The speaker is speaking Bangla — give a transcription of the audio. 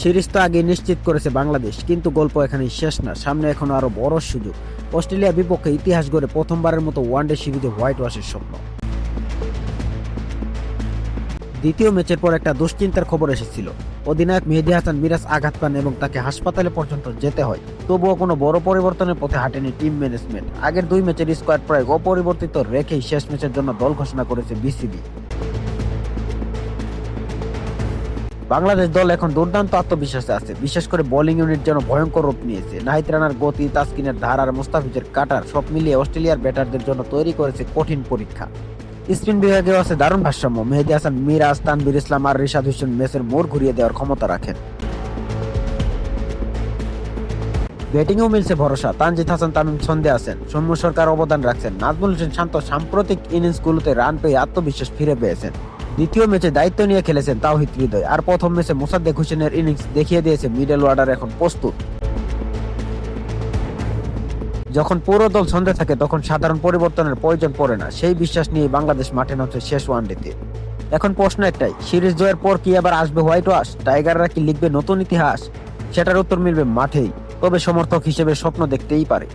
সিরিজ তো আগে নিশ্চিত করেছে বাংলাদেশ, কিন্তু গল্প এখানেই শেষ না। সামনে এখনো আরো বড় সুযোগ। অস্ট্রেলিয়ার বিপক্ষে ইতিহাস গড়ে প্রথমবারের মতো ওয়ানডে সিরিজে হোয়াইট ওয়াশের স্বপ্ন। দ্বিতীয় ম্যাচের পর একটা দুশ্চিন্তার খবর এসেছিল। অধিনায়ক মেহেদী হাসান মিরাজ আঘাত পান এবং তাকে হাসপাতালে পর্যন্ত যেতে হয়। তবুও কোনো বড় পরিবর্তনের পথে হাঁটেনি টিম ম্যানেজমেন্ট। আগের দুই ম্যাচের স্কোয়াড প্রায় অপরিবর্তিত রেখেই শেষ ম্যাচের জন্য দল ঘোষণা করেছে বিসিবি। বাংলাদেশ দল এখন দুর্দান্ত আত্মবিশ্বাসে আছে। বিশেষ করে বোলিং ইউনিট যেন ভয়ঙ্কর রূপ নিয়েছে। নাহিদ রানার গতি, তাসকিনের ধার আর মুস্তাফিজের কাটার সব মিলিয়ে অস্ট্রেলিয়ার ব্যাটারদের জন্য তৈরি করেছে কঠিন পরীক্ষা। স্পিন বিভাগেও আছে দারুণ ভারসাম্য। মেহেদী হাসান মিরাজ, তানভীর ইসলাম আর রিশাদ হোসেন ম্যাচের মোড় ঘুরিয়ে দেওয়ার ক্ষমতা রাখেন। ব্যাটিংয়েও মিলছে ভরসা। তানজিদ হাসান, তামিম ছন্দে আছেন, সৌম্য সরকার অবদান রাখছেন, নাজমুল হোসেন শান্ত সাম্প্রতিক ইনিংসগুলোতে রান পেয়ে আত্মবিশ্বাস ফিরে পেয়েছেন। দ্বিতীয় ম্যাচে দায়িত্ব নিয়ে খেলেছেন তাওহিদ হৃদয়, আর প্রথম ম্যাচে মোসাদ্দেক হোসেনের ইনিংস দেখিয়ে দিয়েছে মিডল অর্ডার এখন প্রস্তুত। যখন পুরো দল ছন্দে থাকে তখন সাধারণ পরিবর্তনের প্রয়োজন পড়ে না। সেই বিশ্বাস নিয়ে বাংলাদেশ মাঠে নামছে শেষ ওয়ানডেতে। এখন প্রশ্ন একটাই, সিরিজ জয়ের পর কি আবার আসবে হোয়াইট ওয়াশ? টাইগাররা কি লিখবে নতুন ইতিহাস? সেটার উত্তর মিলবে মাঠেই। তবে সমর্থক হিসেবে স্বপ্ন দেখতেই পারে।